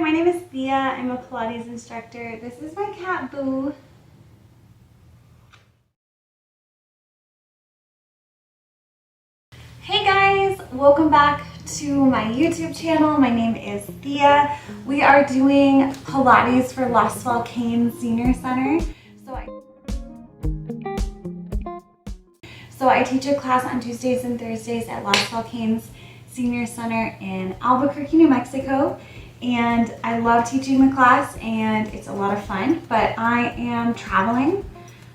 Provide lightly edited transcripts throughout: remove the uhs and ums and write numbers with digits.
my name is Thea. I'm a Pilates instructor. This is my cat, Boo. Hey guys, welcome back to my YouTube channel. My name is Thea. We are doing Pilates for Los Volcanes Senior Center. So I teach a class on Tuesdays and Thursdays at Los Volcanes Senior Center in Albuquerque, New Mexico. And I love teaching the class and it's a lot of fun, but I am traveling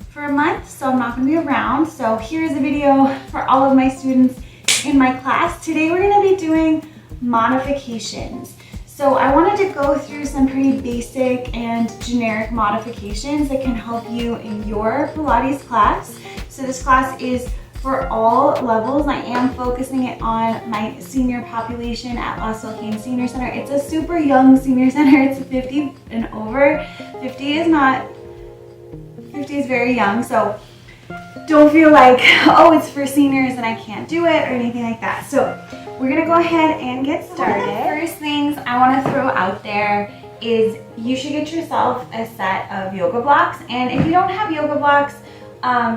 for a month, so I'm not gonna be around. So here's a video for all of my students in my class. Today we're gonna be doing modifications. So I wanted to go through some pretty basic and generic modifications that can help you in your Pilates class. So this class is for all levels. I am focusing it on my senior population at Los Volcanes Senior Center. It's a super young senior center. It's 50 and over. 50 is very young, so don't feel like, oh, it's for seniors and I can't do it or anything like that. So we're gonna go ahead and get started. One of the first things I wanna throw out there is you should get yourself a set of yoga blocks. And if you don't have yoga blocks,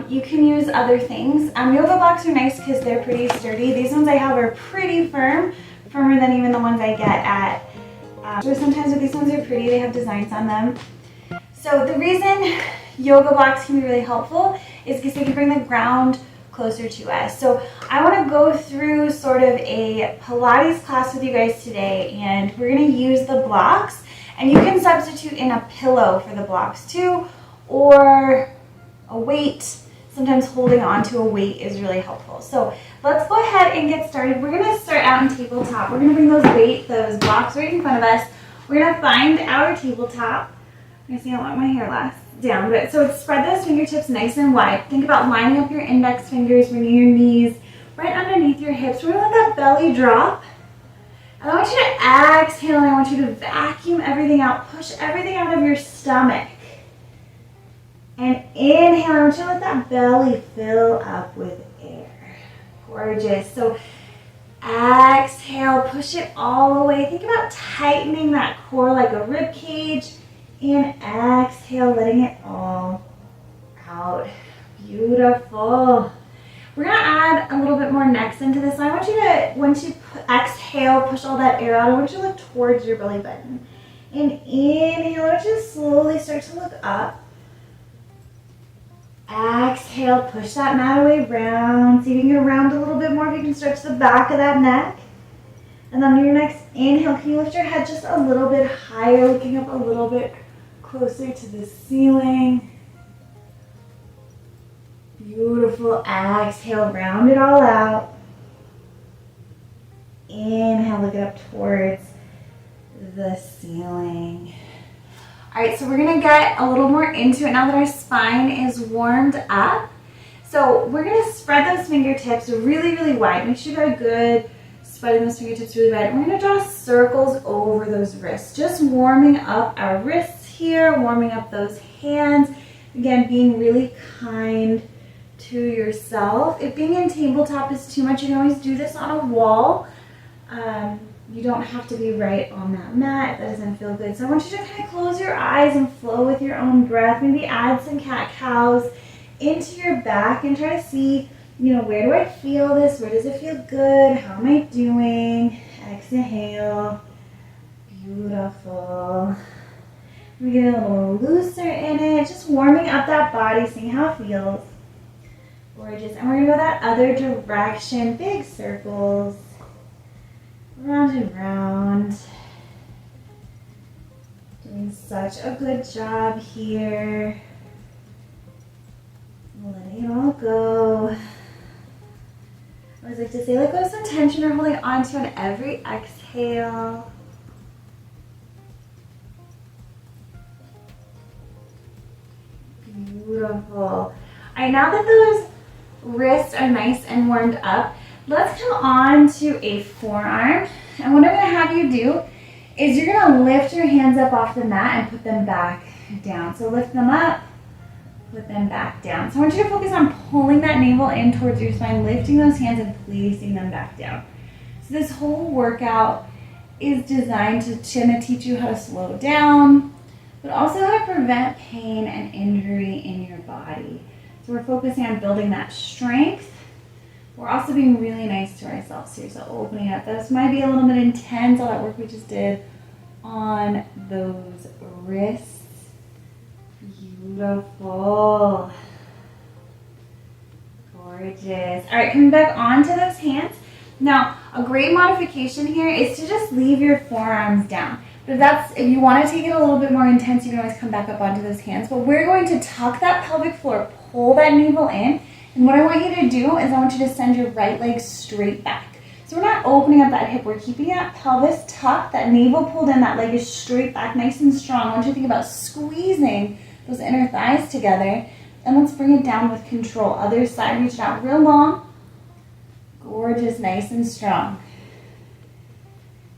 you can use other things. Yoga blocks are nice because they're pretty sturdy. These ones I have are pretty firm, firmer than even the ones I get at. So sometimes with these ones are pretty, they have designs on them. So the reason yoga blocks can be really helpful is because they can bring the ground closer to us. So I want to go through sort of a Pilates class with you guys today, and we're going to use the blocks, and you can substitute in a pillow for the blocks too, or a weight. Sometimes holding on to a weight is really helpful. So let's go ahead and get started. We're going to start out in tabletop. We're going to bring those blocks right in front of us. We're going to find our tabletop. I'm going to see how long my hair lasts down. But so spread those fingertips nice and wide. Think about lining up your index fingers, bringing your knees right underneath your hips. We're going to let that belly drop. And I want you to exhale, and I want you to vacuum everything out. Push everything out of your stomach. And inhale, I want you to let that belly fill up with air. Gorgeous. So exhale, push it all the way. Think about tightening that core like a rib cage. And exhale, letting it all out. Beautiful. We're gonna add a little bit more next into this. I want you to, once you exhale, push all that air out. I want you to look towards your belly button. And inhale, I want you to slowly start to look up. Exhale, push that mat away, round. See if you can round a little bit more, if you can stretch the back of that neck. And then on your next inhale, can you lift your head just a little bit higher, looking up a little bit closer to the ceiling. Beautiful. Exhale, round it all out. Inhale, look it up towards the ceiling. All right, so we're gonna get a little more into it now that our spine is warmed up. So we're gonna spread those fingertips really, really wide. Make sure they're good, spreading those fingertips really wide. And we're gonna draw circles over those wrists, just warming up our wrists here, warming up those hands. Again, being really kind to yourself. If being in tabletop is too much, you can always do this on a wall. You don't have to be right on that mat if that doesn't feel good. So I want you to kind of close your eyes and flow with your own breath. Maybe add some cat-cows into your back and try to see, where do I feel this? Where does it feel good? How am I doing? Exhale. Beautiful. We get a little looser in it, just warming up that body, seeing how it feels. Gorgeous. And we're going to go that other direction, big circles. Round and round. Doing such a good job here. Letting it all go. I always like to say, let go of some tension you're holding on to on every exhale. Beautiful. All right, now that those wrists are nice and warmed up, let's come on to a forearm. And what I'm going to have you do is you're going to lift your hands up off the mat and put them back down. So lift them up, put them back down. So I want you to focus on pulling that navel in towards your spine, lifting those hands and placing them back down. So this whole workout is designed to kind of teach you how to slow down, but also how to prevent pain and injury in your body. So we're focusing on building that strength. We're also being really nice to ourselves here, so opening up. This might be a little bit intense, all that work we just did on those wrists. Beautiful. Gorgeous. All right, coming back onto those hands. Now, a great modification here is to just leave your forearms down. But if you want to take it a little bit more intense, you can always come back up onto those hands. But we're going to tuck that pelvic floor, pull that navel in. And what I want you to do is I want you to send your right leg straight back. So we're not opening up that hip. We're keeping that pelvis tucked, that navel pulled in, that leg is straight back, nice and strong. I want you to think about squeezing those inner thighs together. And let's bring it down with control. Other side, reach out real long. Gorgeous, nice and strong.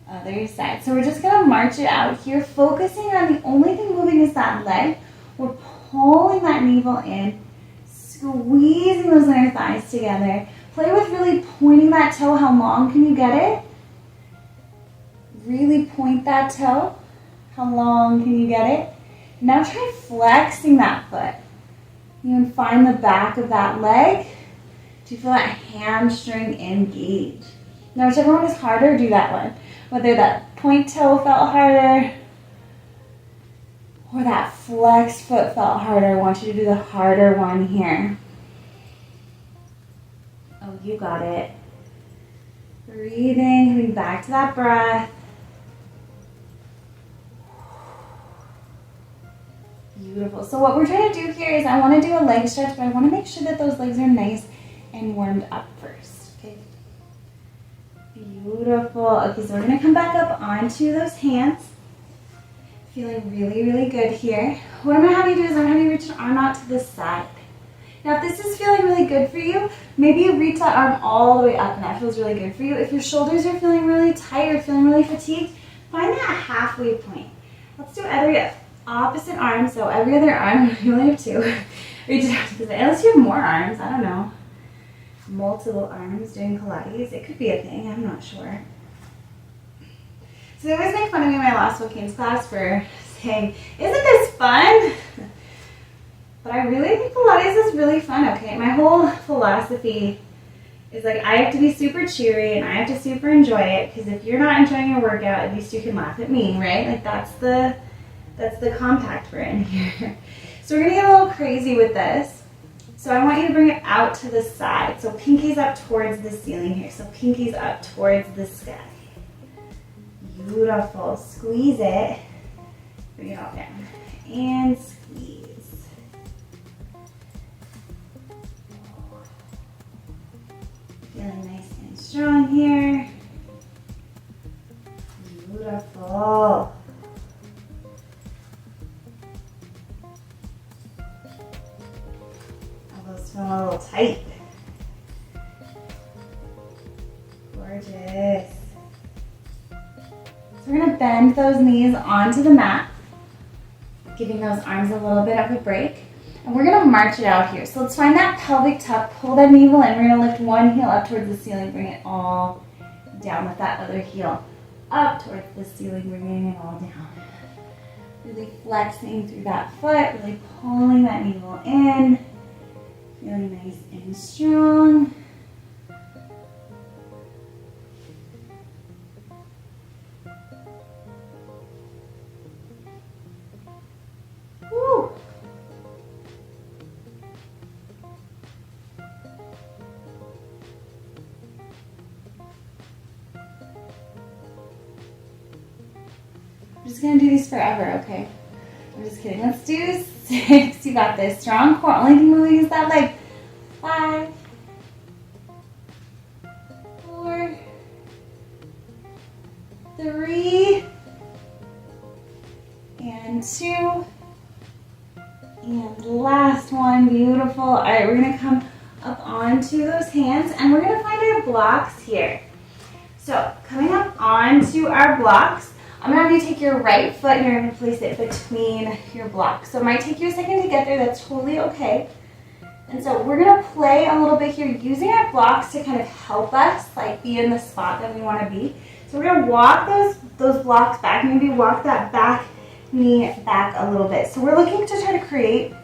Other side. So we're just going to march it out here, focusing on the only thing moving is that leg. We're pulling that navel in, squeezing those inner thighs together. Play with really pointing that toe. How long can you get it? Really point that toe. How long can you get it? Now try flexing that foot. You can find the back of that leg. Do you feel that hamstring engage? Now whichever one is harder, do that one. Whether that point toe felt harder or that flexed foot felt harder, I want you to do the harder one here. Oh, you got it. Breathing, coming back to that breath. Beautiful. So what we're trying to do here is I want to do a leg stretch, but I want to make sure that those legs are nice and warmed up first. Okay. Beautiful. Okay, so we're going to come back up onto those hands. Feeling really, really good here. What I'm going to have you do is I'm going to have you reach an arm out to the side. Now, if this is feeling really good for you, maybe you reach that arm all the way up and that feels really good for you. If your shoulders are feeling really tight or feeling really fatigued, find that halfway point. Let's do every opposite arm. So every other arm, you only have two. Reach it out to the side. Unless you have more arms, I don't know. Multiple arms doing Pilates. It could be a thing, I'm not sure. So they always make fun of me in my last Volcanes class for saying, isn't this fun? But I really think Pilates is really fun, okay? My whole philosophy is like I have to be super cheery and I have to super enjoy it, because if you're not enjoying your workout, at least you can laugh at me, right? Like that's the compact we're in here. So we're gonna get a little crazy with this. So I want you to bring it out to the side. So pinkies up towards the ceiling here. So pinkies up towards the sky. Beautiful. Squeeze it. Bring it all down. And squeeze. Feeling nice and strong here. Beautiful. Elbows feel a little tight. Gorgeous. So we're going to bend those knees onto the mat, giving those arms a little bit of a break. And we're going to march it out here. So let's find that pelvic tuck, pull that navel in. We're going to lift one heel up towards the ceiling, bring it all down with that other heel. Up towards the ceiling, bringing it all down. Really flexing through that foot, really pulling that navel in. Feeling nice and strong. Woo! I'm just going to do these forever, okay? I'm just kidding. Let's do 6. You got this. Strong core. Only thing moving is that leg. 5, 4, 3, and 2. And last one. Beautiful. All right, we're going to come up onto those hands, and we're going to find our blocks here. So coming up onto our blocks, I'm going to have you take your right foot and you're going to place it between your blocks. So it might take you a second to get there. That's totally okay. And so we're going to play a little bit here using our blocks to kind of help us like be in the spot that we want to be. So we're gonna walk those blocks back, maybe walk that back knee back a little bit. So we're looking to try to create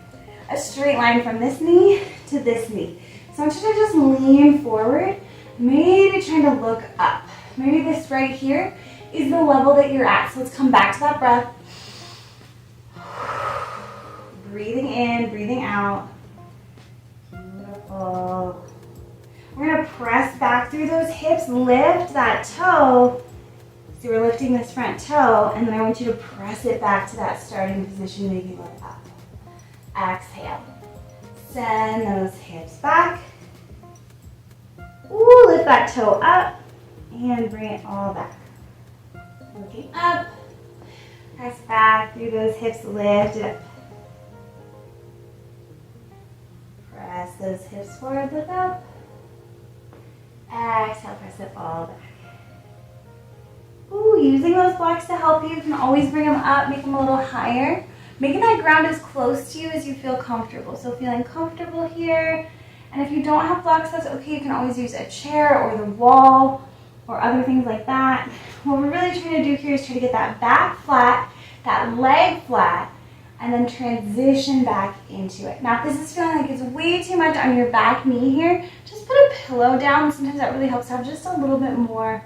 a straight line from this knee to this knee. So I want you to just lean forward, maybe trying to look up. Maybe this right here is the level that you're at. So let's come back to that breath. Breathing in, breathing out. Beautiful. We're gonna press back through those hips, lift that toe. So we're lifting this front toe, and then I want you to press it back to that starting position, maybe look up. Exhale. Send those hips back. Ooh, lift that toe up, and bring it all back. Looking up. Press back through those hips, lift it up. Press those hips forward, look up. Exhale, press it all back. Ooh, using those blocks to help you can always bring them up, make them a little higher. Making that ground as close to you as you feel comfortable. So feeling comfortable here. And if you don't have blocks, that's okay. You can always use a chair or the wall or other things like that. What we're really trying to do here is try to get that back flat, that leg flat, and then transition back into it. Now, if this is feeling like it's way too much on your back knee here, just put a pillow down. Sometimes that really helps have just a little bit more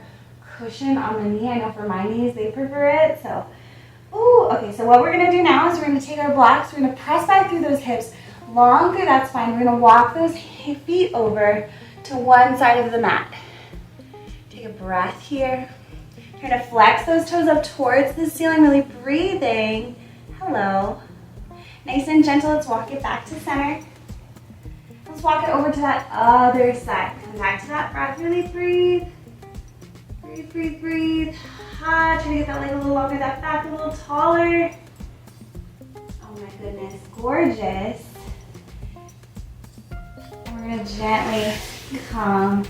cushion on the knee. I know for my knees, they prefer it. So, ooh, okay, so what we're gonna do now is we're gonna take our blocks, we're gonna press back through those hips, long through that spine. We're gonna walk those feet over to one side of the mat. Take a breath here. Try to flex those toes up towards the ceiling, really breathing. Hello. Nice and gentle, let's walk it back to center. Let's walk it over to that other side. Come back to that breath, really breathe. Breathe, breathe, breathe. Try to get that leg a little longer, that back a little taller. Oh my goodness, gorgeous. And we're gonna gently come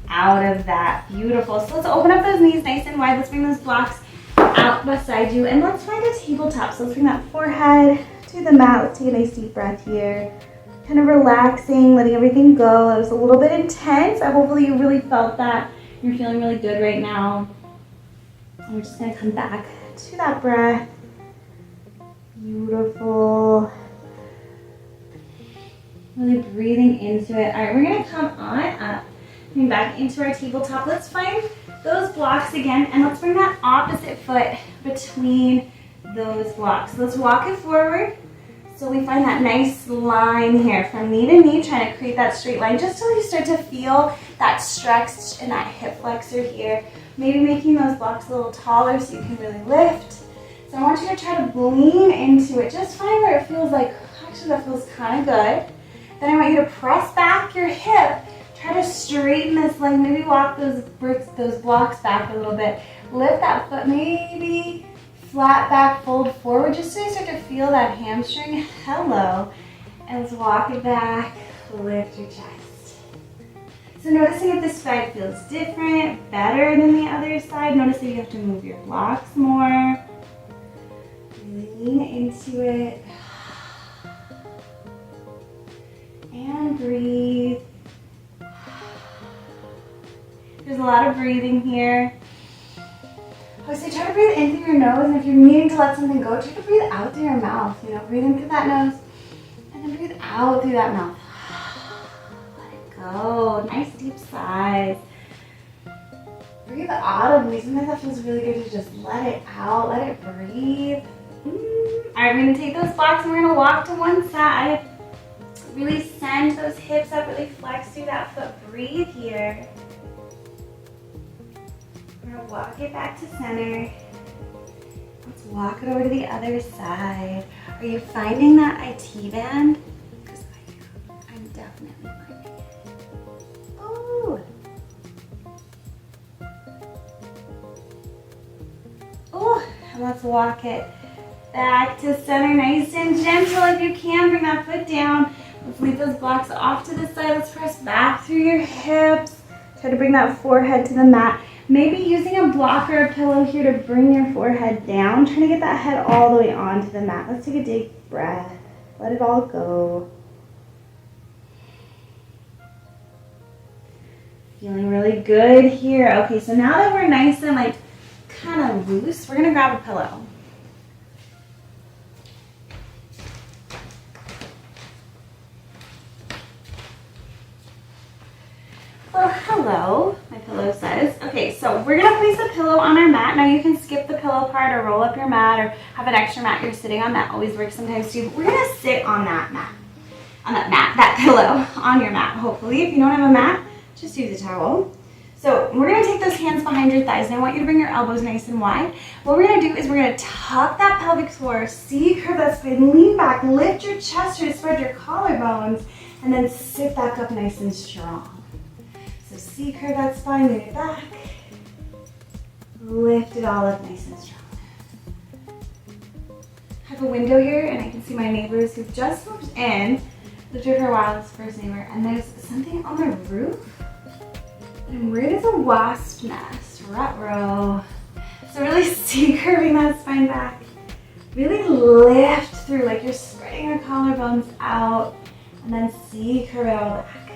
out of that. Beautiful. So let's open up those knees nice and wide. Let's bring those blocks out beside you, and let's find a tabletop. So let's bring that forehead to the mat. Let's take a nice deep breath here. Kind of relaxing, letting everything go. It was a little bit intense. Hopefully you really felt that. You're feeling really good right now. And we're just gonna come back to that breath. Beautiful. Really breathing into it. All right, we're gonna come on up, coming back into our tabletop. Let's find those blocks again, and let's bring that opposite foot between those blocks. So let's walk it forward. So we find that nice line here from knee to knee, trying to create that straight line just till you start to feel that stretch in that hip flexor here. Maybe making those blocks a little taller so you can really lift. So I want you to try to lean into it. Just find where it feels like, actually that feels kind of good. Then I want you to press back your hip. Try to straighten this leg. Maybe walk those blocks back a little bit. Lift that foot, maybe flat back, fold forward, just so you start to feel that hamstring. Hello. And let's walk it back, lift your chest. So noticing if this side feels different, better than the other side. Notice that you have to move your blocks more. Lean into it. And breathe. There's a lot of breathing here. I would say try to breathe in through your nose, and if you're needing to let something go, try to breathe out through your mouth. You know, breathe in through that nose, and then breathe out through that mouth. Let it go. Nice deep sighs. Breathe audibly. Sometimes that feels really good to just let it out, let it breathe. All right, we're gonna take those blocks and we're gonna walk to one side. Really send those hips up, really flex through that foot. Breathe here. We're gonna walk it back to center. Let's walk it over to the other side. Are you finding that IT band? Because I'm definitely finding it. Ooh. Ooh, and let's walk it back to center, nice and gentle. If you can, bring that foot down. Let's leave those blocks off to the side. Let's press back through your hips. Try to bring that forehead to the mat. Maybe using a block or a pillow here to bring your forehead down. Trying to get that head all the way onto the mat. Let's take a deep breath. Let it all go. Feeling really good here. Okay, so now that we're nice and like kind of loose, we're gonna grab a pillow. Well, hello, my pillow says. Okay, so we're gonna place a pillow on our mat. Now you can skip the pillow part or roll up your mat or have an extra mat you're sitting on. That always works sometimes too. But we're gonna sit on that mat, that pillow on your mat, hopefully. If you don't have a mat, just use a towel. So we're gonna take those hands behind your thighs, and I want you to bring your elbows nice and wide. What we're gonna do is we're gonna tuck that pelvic floor, curve that spine, lean back, lift your chest to spread your collarbones, and then sit back up nice and strong. So curve that spine, lean it back, lift it all up nice and strong. I have a window here, and I can see my neighbors who've just moved in. Lived here for a while, this first neighbor, and there's something on the roof. And where is a wasp nest? Ruh-roh. So really curving that spine back. Really lift through, like you're spreading your collarbones out, and then curve it all back.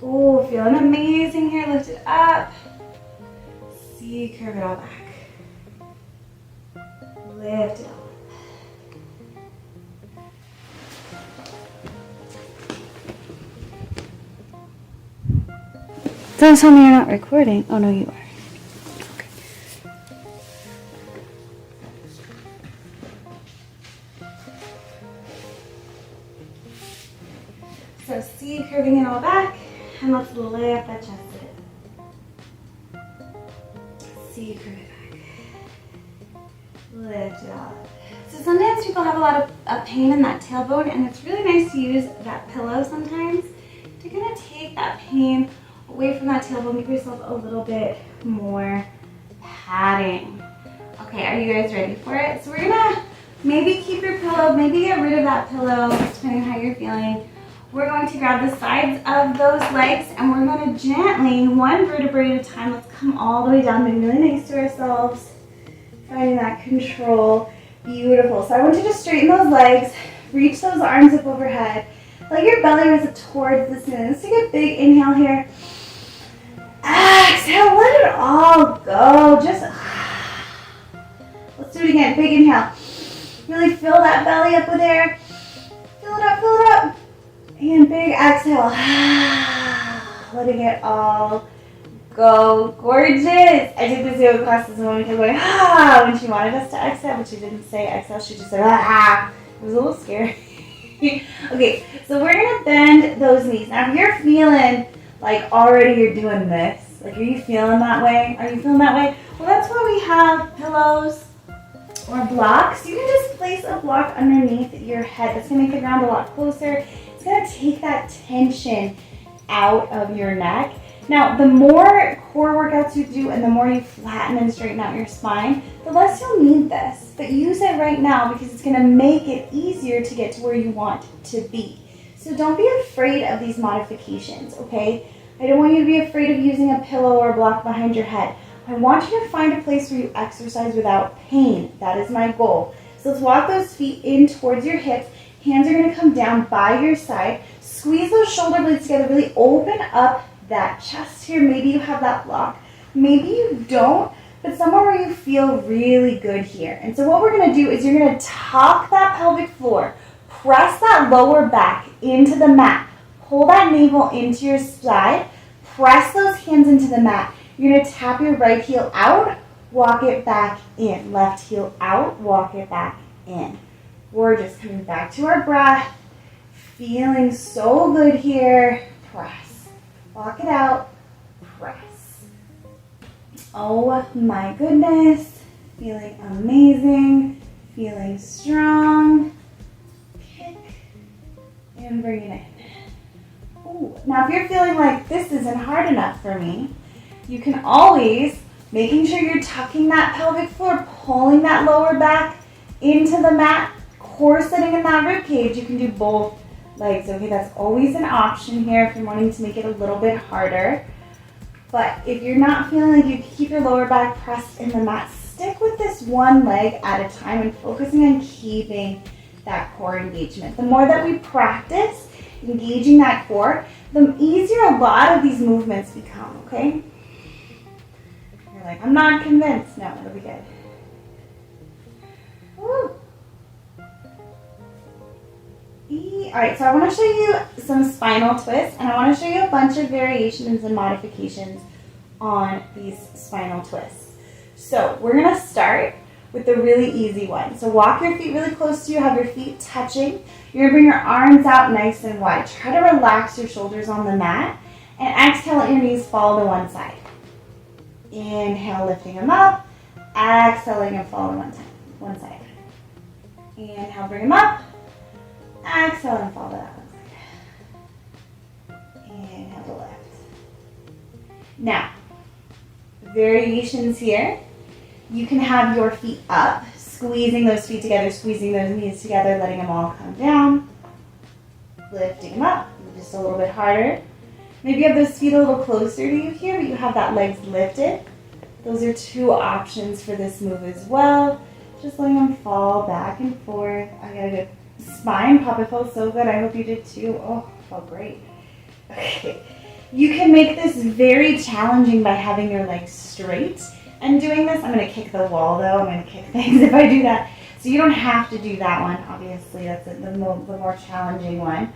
Oh, feeling amazing here. Lift it up. Curve it all back. Lift it all. Don't tell me you're not recording. Oh, no, you are. Okay. So curving it all back, and let's lift that chest a bit. Curve it back. Lift it all up. So sometimes people have a lot of pain in that tailbone, and it's really nice to use that pillow sometimes to kind of take that pain away from that tailbone. Give yourself a little bit more padding. Okay, are you guys ready for it? So we're gonna maybe keep your pillow, maybe get rid of that pillow, depending on how you're feeling. We're going to grab the sides of those legs, and we're going to gently, one vertebrae at a time, let's come all the way down, being really nice to ourselves, finding that control. Beautiful. So I want you to straighten those legs, reach those arms up overhead, let your belly rise up towards the ceiling. Let's take a big inhale here. Exhale, let it all go. Let's do it again. Big inhale. Really fill that belly up with air. Fill it up, fill it up. And big exhale. Letting it all go. Gorgeous. I did this yoga class this morning going, when she wanted us to exhale, but she didn't say exhale. She just said, It was a little scary. Okay, so we're going to bend those knees. Now, if you're feeling like already you're doing this, like are you feeling that way? Are you feeling that way? Well, that's why we have pillows or blocks. You can just place a block underneath your head. That's going to make the ground a lot closer. It's going to take that tension out of your neck. Now, the more core workouts you do and the more you flatten and straighten out your spine, the less you'll need this. But use it right now because it's going to make it easier to get to where you want to be. So don't be afraid of these modifications, okay? I don't want you to be afraid of using a pillow or a block behind your head. I want you to find a place where you exercise without pain. That is my goal. So let's walk those feet in towards your hips. Hands are going to come down by your side. Squeeze those shoulder blades together. Really open up that chest here. Maybe you have that block. Maybe you don't, but somewhere where you feel really good here. And so what we're going to do is you're going to tuck that pelvic floor. Press that lower back into the mat. Pull that navel into your side. Press those hands into the mat. You're going to tap your right heel out, walk it back in. Left heel out, walk it back in. Gorgeous. Coming back to our breath. Feeling so good here. Press. Walk it out. Press. Oh my goodness. Feeling amazing. Feeling strong. Kick. And bring it in. Ooh. Now if you're feeling like this isn't hard enough for me, you can always, making sure you're tucking that pelvic floor, pulling that lower back into the mat, core sitting in that rib cage. You can do both legs, okay? That's always an option here if you're wanting to make it a little bit harder. But if you're not feeling like you can keep your lower back pressed in the mat, stick with this one leg at a time and focusing on keeping that core engagement. The more that we practice, engaging that core, the easier a lot of these movements become, okay? You're like, I'm not convinced. No, it'll be good. Woo. All right, so I want to show you some spinal twists, and I want to show you a bunch of variations and modifications on these spinal twists. So we're going to start with the really easy one. So walk your feet really close to you, have your feet touching. You're going to bring your arms out nice and wide. Try to relax your shoulders on the mat, and exhale, let your knees fall to one side. Inhale, lifting them up. Exhaling and fall to one side. Inhale, bring them up. Exhale and fall to that one side. Inhale to lift. Now, variations here. You can have your feet up, squeezing those feet together, squeezing those knees together, letting them all come down. Lifting them up, just a little bit harder. Maybe you have those feet a little closer to you here, but you have that legs lifted. Those are two options for this move as well. Just letting them fall back and forth. I got a good spine pop. It felt so good. I hope you did too. Oh, it felt great. Okay. You can make this very challenging by having your legs straight and doing this. I'm going to kick the wall though. I'm going to kick things if I do that. So you don't have to do that one. Obviously, that's the more challenging one.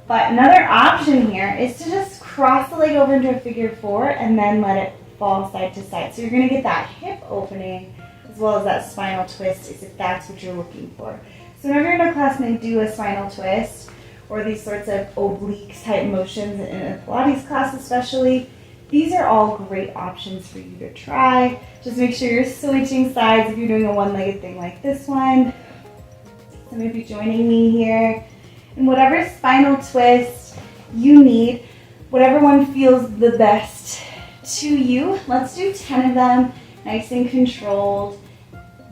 But another option here is to just cross the leg over into a figure four and then let it fall side to side. So you're going to get that hip opening as well as that spinal twist if that's what you're looking for. So whenever you're in a class and they do a spinal twist or these sorts of oblique type motions in a Pilates class especially, these are all great options for you to try. Just make sure you're switching sides if you're doing a one-legged thing like this one. So maybe joining me here. And whatever spinal twist you need, whatever one feels the best to you, let's do 10 of them, nice and controlled.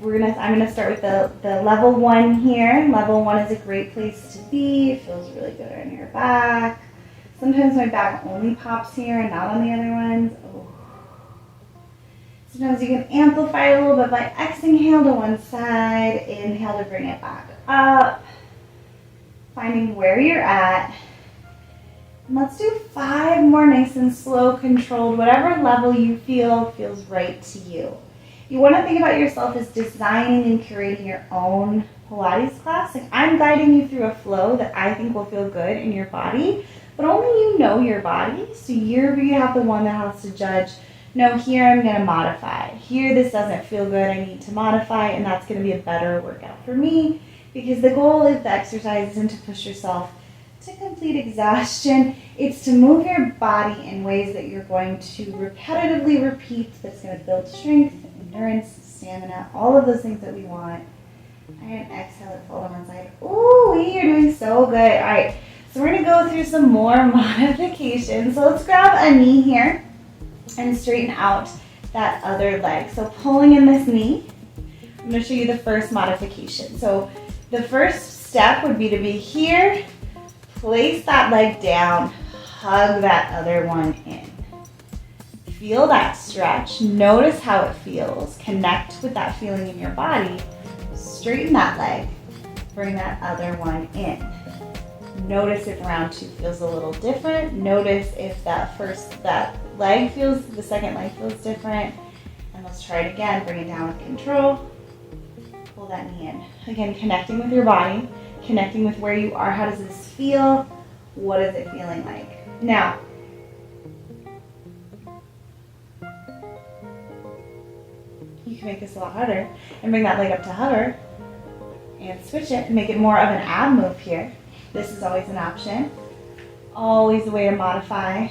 I'm gonna start with the level one here. Level one is a great place to be. It feels really good on your back. Sometimes my back only pops here and not on the other ones. Oh. Sometimes you can amplify it a little bit by exhale to one side, inhale to bring it back up. Finding where you're at. And let's do 5 more nice and slow, controlled, whatever level you feel feels right to you. You want to think about yourself as designing and curating your own Pilates class. Like I'm guiding you through a flow that I think will feel good in your body, but only you know your body. So you have the one that has to judge, no, here I'm going to modify. Here this doesn't feel good, I need to modify, and that's going to be a better workout for me. Because the goal of the exercise isn't to push yourself to complete exhaustion. It's to move your body in ways that you're going to repetitively repeat that's going to build strength, endurance, stamina, all of those things that we want. And exhale and fold on one side. Ooh, you're doing so good. All right, so we're going to go through some more modifications. So let's grab a knee here and straighten out that other leg. So pulling in this knee, I'm going to show you the first modification. So the first step would be to be here, place that leg down, hug that other one in. Feel that stretch, notice how it feels, connect with that feeling in your body, straighten that leg, bring that other one in. Notice if round 2 feels a little different, notice if that the second leg feels different, and let's try it again, bring it down with control. Pull that knee in. Again, connecting with your body, connecting with where you are. How does this feel? What is it feeling like? Now, you can make this a lot harder and bring that leg up to hover and switch it and make it more of an ab move here. This is always an option. Always a way to modify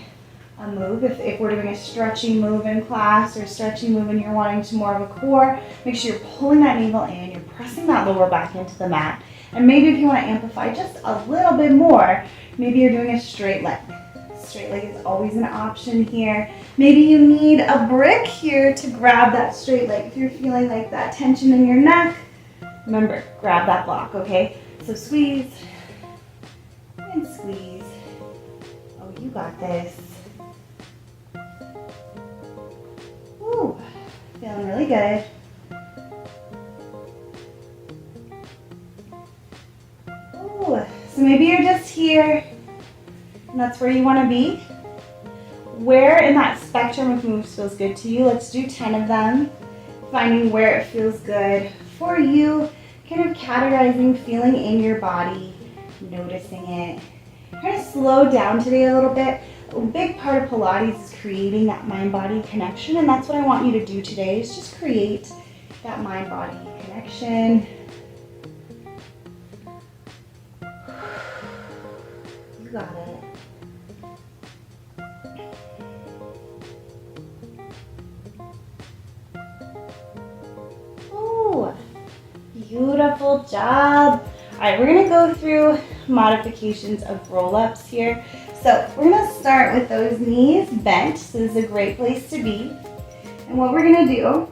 a move. If we're doing a stretchy move in class or a stretchy move and you're wanting to more of a core, make sure you're pulling that navel in, you're pressing that lower back into the mat. And maybe if you want to amplify just a little bit more, maybe you're doing a straight leg. Straight leg is always an option here. Maybe you need a brick here to grab that straight leg. If you're feeling like that tension in your neck, remember, grab that block, okay? So squeeze and squeeze. Oh, you got this. Ooh, feeling really good. Ooh, so So maybe you're just here, and that's where you want to be. Where in that spectrum of moves feels good to you? Let's do 10 of them. Finding where it feels good for you, kind of categorizing, feeling in your body, noticing it. Try to slow down today a little bit. A big part of Pilates is creating that mind-body connection, and that's what I want you to do today, is just create that mind-body connection. You got it. Oh, beautiful job. All right, we're gonna go through modifications of roll-ups here. So we're gonna start with those knees bent. So this is a great place to be. And what we're gonna do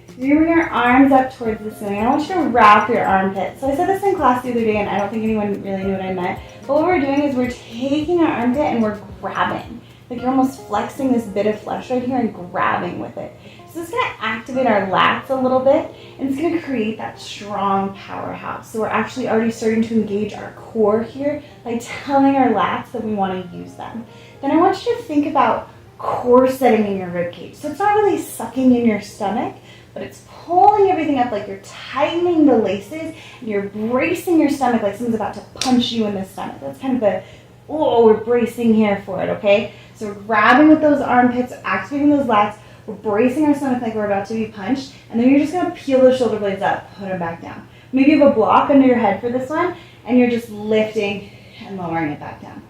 is you're gonna bring your arms up towards the ceiling. I want you to wrap your armpit. So I said this in class the other day, and I don't think anyone really knew what I meant. But what we're doing is we're taking our armpit and we're grabbing. Like you're almost flexing this bit of flesh right here and grabbing with it. So it's gonna activate our lats a little bit, and it's gonna create that strong powerhouse. So we're actually already starting to engage our core here by telling our lats that we wanna use them. Then I want you to think about core setting in your ribcage. So it's not really sucking in your stomach, but it's pulling everything up, like you're tightening the laces and you're bracing your stomach like someone's about to punch you in the stomach. That's kind of the, oh, we're bracing here for it, okay? So we're grabbing with those armpits, activating those lats, we're bracing our stomach like we're about to be punched, and then you're just gonna peel the shoulder blades up, put them back down. Maybe you have a block under your head for this one, and you're just lifting and lowering it back down.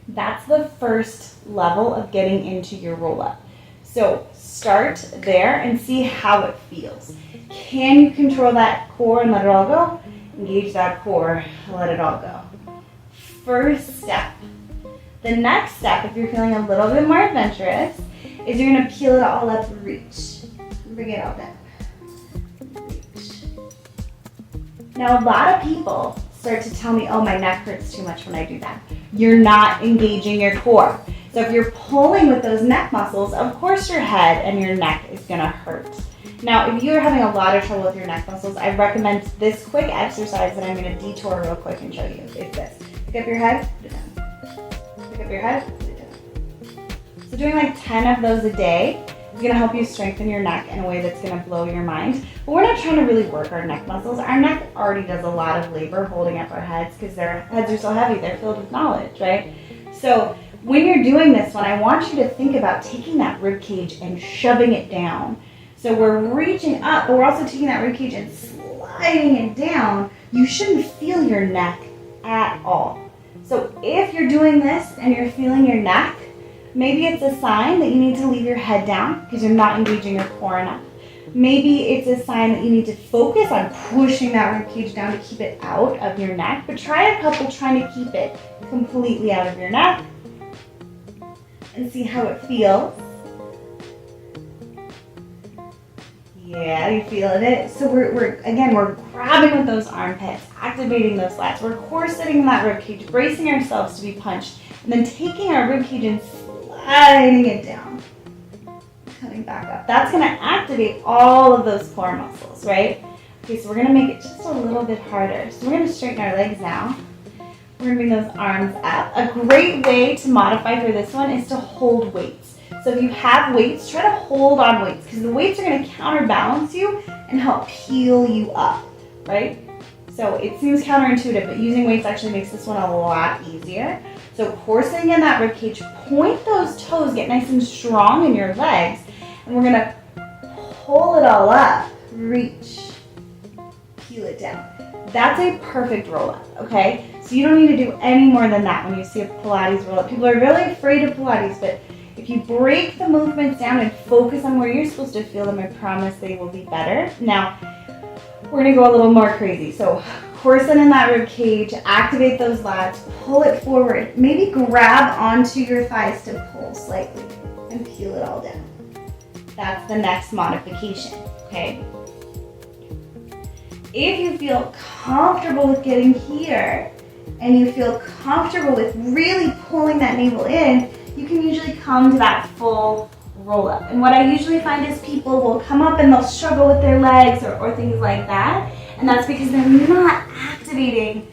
That's the first level of getting into your roll-up. So start there and see how it feels. Can you control that core and let it all go? Engage that core, let it all go. First step. The next step, if you're feeling a little bit more adventurous, is you're gonna peel it all up, reach. Bring it all down. Reach. Now a lot of people start to tell me, oh, my neck hurts too much when I do that. You're not engaging your core. So if you're pulling with those neck muscles, of course your head and your neck is gonna hurt. Now, if you're having a lot of trouble with your neck muscles, I recommend this quick exercise that I'm gonna detour real quick and show you. It's this. Pick up your head, put it down. Pick up your head, put it down. So doing like 10 of those a day is gonna help you strengthen your neck in a way that's gonna blow your mind. But we're not trying to really work our neck muscles. Our neck already does a lot of labor holding up our heads because their heads are so heavy, they're filled with knowledge, right? So when you're doing this one, I want you to think about taking that rib cage and shoving it down. So we're reaching up, but we're also taking that rib cage and sliding it down. You shouldn't feel your neck at all. So if you're doing this and you're feeling your neck, maybe it's a sign that you need to leave your head down because you're not engaging your core enough. Maybe it's a sign that you need to focus on pushing that rib cage down to keep it out of your neck, but try a couple trying to keep it completely out of your neck and see how it feels. Yeah, you feeling it? So we're grabbing with those armpits, activating those lats. We're core sitting in that rib cage, bracing ourselves to be punched, and then taking our rib cage and sliding it down. Coming back up. That's gonna activate all of those core muscles, right? Okay, so we're gonna make it just a little bit harder. So we're gonna straighten our legs now. We're gonna bring those arms up. A great way to modify for this one is to hold weights. So if you have weights, try to hold on weights because the weights are going to counterbalance you and help peel you up, right? So it seems counterintuitive, but using weights actually makes this one a lot easier. So core sitting in that ribcage, point those toes, get nice and strong in your legs, and we're going to pull it all up, reach, peel it down. That's a perfect roll-up, okay? So you don't need to do any more than that when you see a Pilates roll-up. People are really afraid of Pilates, but if you break the movements down and focus on where you're supposed to feel them, I promise they will be better. Now, we're gonna go a little more crazy. So, core sit in that rib cage, activate those lats, pull it forward. Maybe grab onto your thighs to pull slightly and peel it all down. That's the next modification, okay? If you feel comfortable with getting here and you feel comfortable with really pulling that navel in, you can usually come to that full roll up. And what I usually find is people will come up and they'll struggle with their legs or things like that. And that's because they're not activating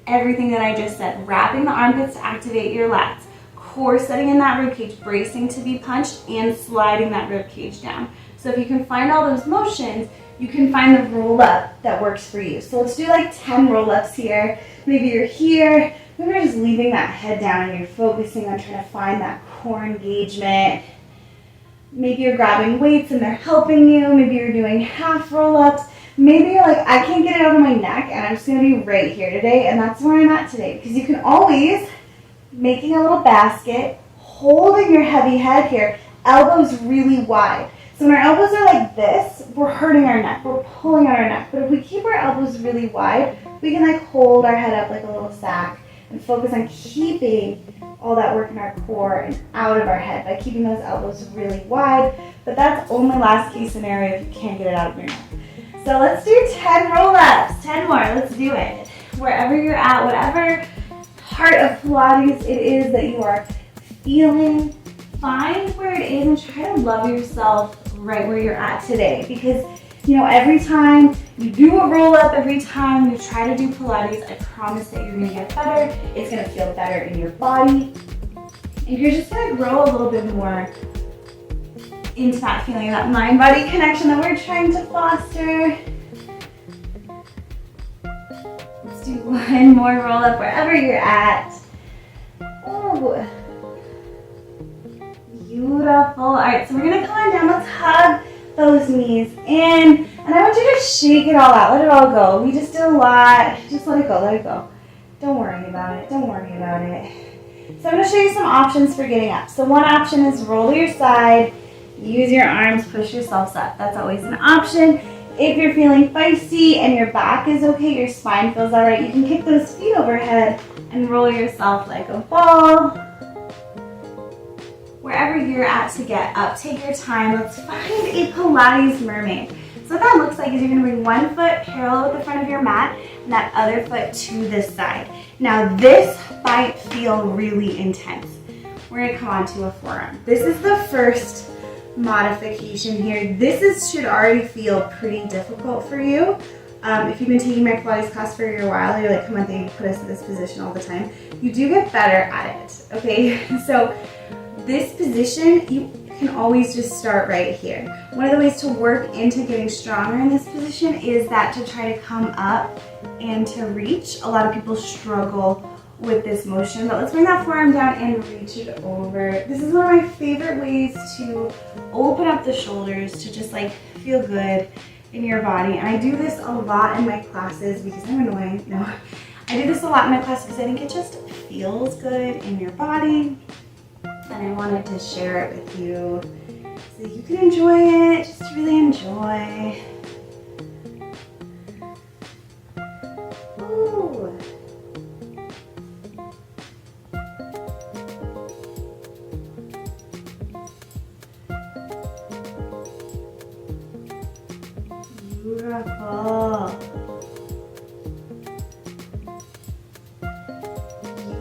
everything that I just said. Wrapping the armpits to activate your lats. Core setting in that rib cage, bracing to be punched, and sliding that rib cage down. So if you can find all those motions, you can find the roll up that works for you. So let's do like 10 roll ups here. Maybe you're here, maybe you're just leaving that head down and you're focusing on trying to find that core engagement. Maybe you're grabbing weights and they're helping you. Maybe you're doing half roll ups. Maybe you're like, I can't get it out of my neck and I'm just gonna be right here today, and that's where I'm at today. Because you can always, making a little basket, holding your heavy head here, elbows really wide. So when our elbows are like this, we're hurting our neck, we're pulling on our neck. But if we keep our elbows really wide, we can like hold our head up like a little sack and focus on keeping all that work in our core and out of our head by keeping those elbows really wide. But that's only last case scenario if you can't get it out of your neck. So let's do 10 roll-ups, 10 more, let's do it. Wherever you're at, whatever part of Pilates it is that you are feeling, find where it is and try to love yourself right where you're at today. Because, you know, every time you do a roll-up, every time you try to do Pilates, I promise that you're gonna get better. It's gonna feel better in your body. And you're just gonna grow a little bit more into that feeling, that mind-body connection that we're trying to foster. Let's do one more roll-up wherever you're at. Oh, beautiful. All right, so we're gonna come on down. Let's hug those knees in, and I want you to shake it all out. Let it all go. We just did a lot. Just let it go. Let it go. Don't worry about it. Don't worry about it. So I'm gonna show you some options for getting up. So one option is roll to your side. Use your arms, push yourselves up. That's always an option. If you're feeling feisty and your back is okay, your spine feels all right, you can kick those feet overhead and roll yourself like a ball. Wherever you're at to get up, take your time. Let's find a Pilates mermaid. So what that looks like is you're gonna bring one foot parallel with the front of your mat and that other foot to this side. Now this might feel really intense. We're gonna come onto a forearm. This is the first modification here. Should already feel pretty difficult for you. If you've been taking my Pilates class for a while, you're like, come on, they put us in this position all the time. You do get better at it, okay? So this position, you can always just start right here. One of the ways to work into getting stronger in this position is that to try to come up and to reach. A lot of people struggle with this motion, but let's bring that forearm down and reach it over. This is one of my favorite ways to open up the shoulders, to just like feel good in your body. And I do this a lot in my classes because I'm annoying. No, I do this a lot in my classes because I think it just feels good in your body. And I wanted to share it with you so that you can enjoy it, just really enjoy. Ooh. Beautiful.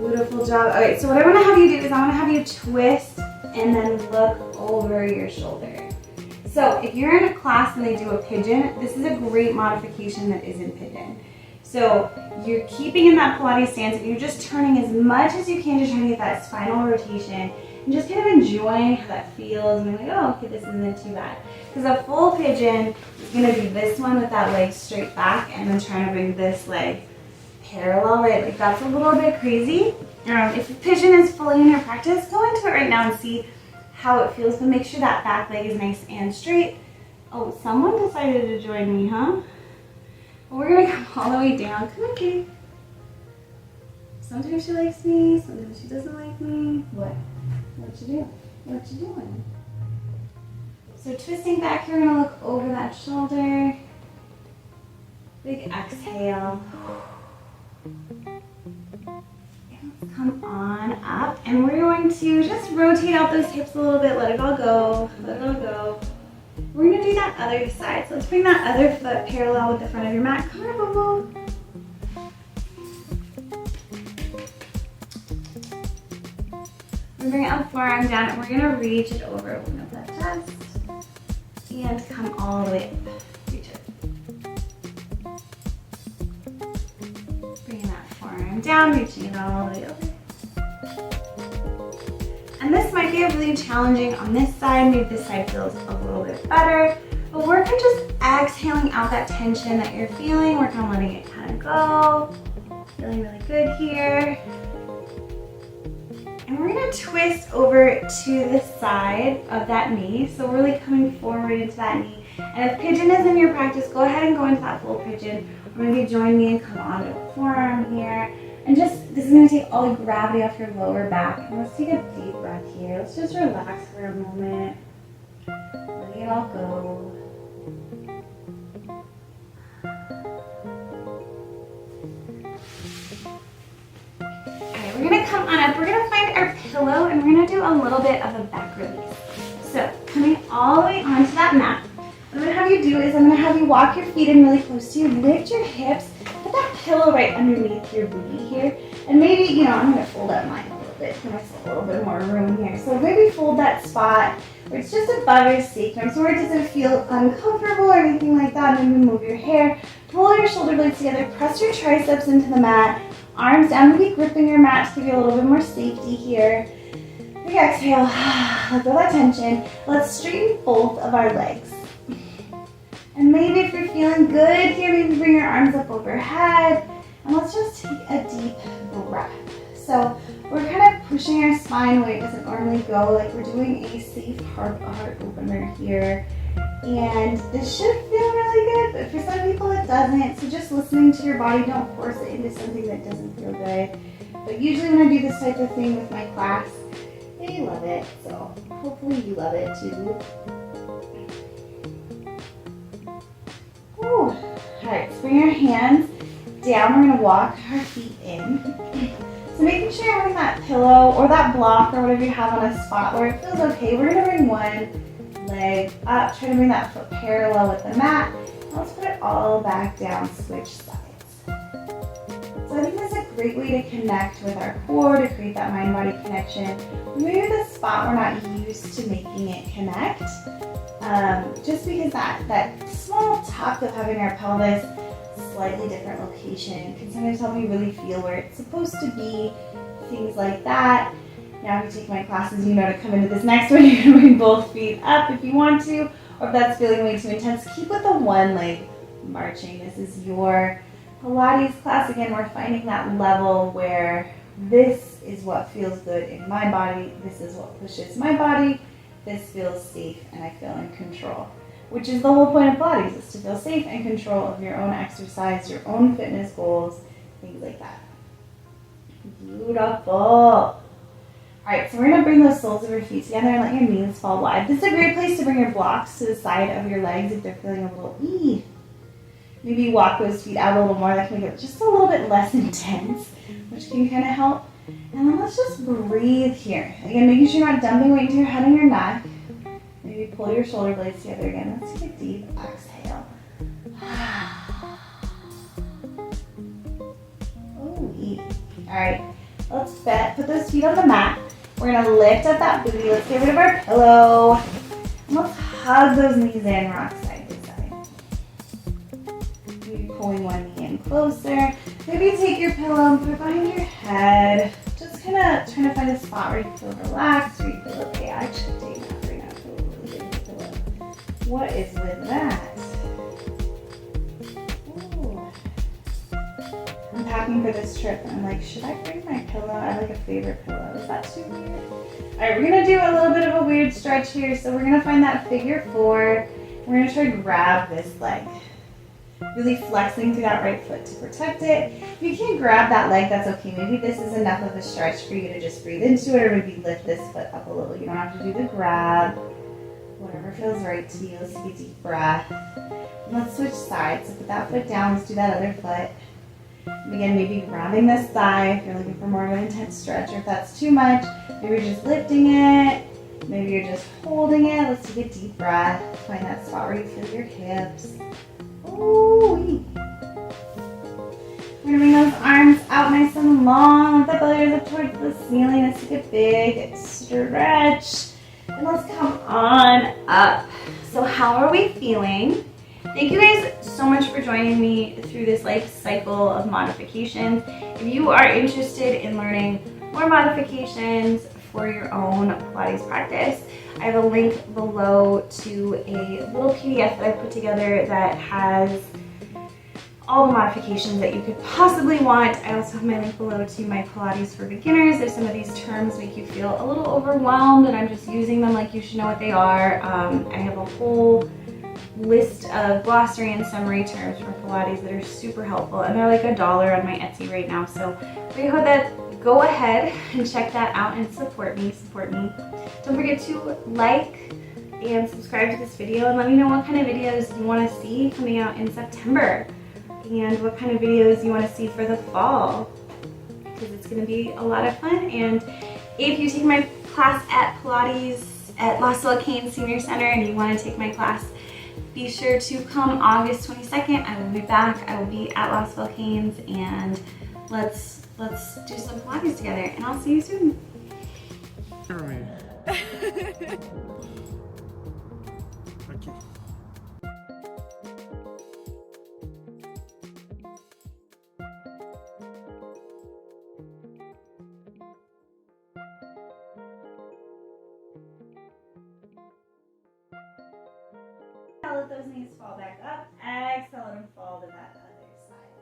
Beautiful job. Okay, so what I want to have you do is I want to have you twist and then look over your shoulder. So if you're in a class and they do a pigeon, this is a great modification that isn't pigeon. So you're keeping in that Pilates stance, and you're just turning as much as you can to try to get that spinal rotation and just kind of enjoying how that feels and being like, oh, okay, this isn't too bad. Because a full pigeon is going to be this one with that leg straight back and then trying to bring this leg parallel, right? Like that's a little bit crazy. If a pigeon is fully in your practice, go into it right now and see how it feels, but make sure that back leg is nice and straight. Oh, someone decided to join me, huh? Well, we're gonna come all the way down. Come on, kitty. Sometimes she likes me, sometimes she doesn't like me. What? What you doing? What you doing? So twisting back, you're gonna look over that shoulder. Big exhale. Come on up, and we're going to just rotate out those hips a little bit, let it all go, let it all go. We're gonna do that other side, so let's bring that other foot parallel with the front of your mat. Come on, boo-boo. We're gonna bring that forearm down, and we're gonna reach it over, open up that chest, and come all the way up, reach it. Bring that forearm arm down, reaching it all the way over. And this might be really challenging on this side. Maybe this side feels a little bit better. But we're kind of just exhaling out that tension that you're feeling. We're kind of letting it kind of go. Feeling really good here. And we're going to twist over to the side of that knee. So we're really coming forward into that knee. And if pigeon is in your practice, go ahead and go into that full pigeon. Or maybe join me and come onto the forearm here. And just, this is going to take all the gravity off your lower back. And let's take a deep breath here. Let's just relax for a moment. Let it all go. Alright, we're going to come on up. We're going to find our pillow and we're going to do a little bit of a back release. So, coming all the way onto that mat. What I'm going to have you do is I'm going to have you walk your feet in really close to you. Lift your hips. Put that pillow right underneath your booty here. And maybe, I'm going to fold up mine a little bit. Give myself a little bit more room here. So maybe fold that spot where it's just above your sacrum, so where it doesn't feel uncomfortable or anything like that. Maybe move your hair. Pull your shoulder blades together. Press your triceps into the mat. Arms down. Maybe gripping your mat to give you a little bit more safety here. Big exhale. Let go of that tension. Let's straighten both of our legs. And maybe if you're feeling good here, maybe bring your arms up overhead. And let's just take a deep breath. So we're kind of pushing our spine where it doesn't normally go, like we're doing a safe heart opener here. And this should feel really good, but for some people it doesn't. So just listening to your body, don't force it into something that doesn't feel good. But usually when I do this type of thing with my class, they love it. So hopefully you love it too. Ooh. All right, so bring your hands down. We're gonna walk our feet in. So making sure you're having that pillow or that block or whatever you have on a spot where it feels okay. We're gonna bring one leg up, try to bring that foot parallel with the mat. Let's put it all back down, switch sides. So I think this is a great way to connect with our core, to create that mind-body connection. Maybe the spot we're not used to making it connect. Just because that small tuck of having our pelvis slightly different location can sometimes help you really feel where it's supposed to be, things like that. Now if you take my classes, you know to come into this next one, you're going to bring both feet up if you want to, or if that's feeling way too intense, keep with the one leg marching. This is your Pilates class. Again, we're finding that level where this is what feels good in my body, this is what pushes my body, this feels safe and I feel in control. Which is the whole point of Pilates, is to feel safe and control of your own exercise, your own fitness goals, things like that. Beautiful. All right, so we're gonna bring those soles of your feet together and let your knees fall wide. This is a great place to bring your blocks to the side of your legs if they're feeling a little Maybe walk those feet out a little more. That can make it just a little bit less intense, which can kind of help. And then let's just breathe here. Again, making sure you're not dumping weight into your head and your neck. Maybe pull your shoulder blades together again. Let's take a deep exhale. Ooh. All right, let's put those feet on the mat. We're gonna lift up that booty. Let's get rid of our pillow. And let's hug those knees in, rock side to side. Maybe pulling one knee in closer. Maybe take your pillow and put it behind your head. Just kind of trying to find a spot where you feel relaxed, where you feel okay. I actually take that right now. I feel really good with the pillow. What is with that? Ooh. I'm packing for this trip and I'm like, should I bring my pillow? I have like a favorite pillow. Is that too weird? All right, we're gonna do a little bit of a weird stretch here. So we're gonna find that figure four. We're gonna try to grab this leg. Really flexing through that right foot to protect it. If you can't grab that leg, that's okay. Maybe this is enough of a stretch for you to just breathe into it, or maybe lift this foot up a little. You don't have to do the grab. Whatever feels right to you. Let's take a deep breath. And let's switch sides. So put that foot down. Let's do that other foot. And again, maybe grabbing this thigh if you're looking for more of an intense stretch, or if that's too much, maybe you're just lifting it. Maybe you're just holding it. Let's take a deep breath. Find that spot where you feel your hips. Ooh. We're gonna bring those arms out nice and long. Let the belly rise up towards the ceiling. Let's take a big stretch. And let's come on up. So how are we feeling? Thank you guys so much for joining me through this life cycle of modifications. If you are interested in learning more modifications for your own Pilates practice, I have a link below to a little PDF that I put together that has all the modifications that you could possibly want. I also have my link below to my Pilates for beginners. If some of these terms make you feel a little overwhelmed and I'm just using them like you should know what they are, I have a whole list of glossary and summary terms for Pilates that are super helpful, and they're like $1 on my Etsy right now. So go ahead and check that out and support me. Don't forget to like and subscribe to this video and let me know what kind of videos you want to see coming out in September and what kind of videos you want to see for the fall, because it's going to be a lot of fun. And if you take my class at Pilates at Los Volcanes Senior Center and you want to take my class, be sure to come August 22nd. I will be back. I will be at Los Volcanes, and let's do some Pilates together, and I'll see you soon. Okay. Let those knees fall back up. Exhale, let them fall to that other side.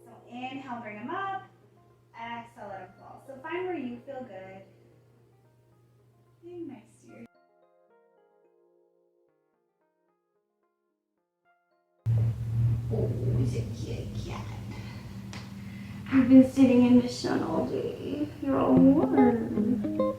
So inhale, bring them up. Exhale, let them fall. So find where you feel good. Being next to your. Oh, he's a kitty cat. You've been sitting in the sun all day. You're all warm.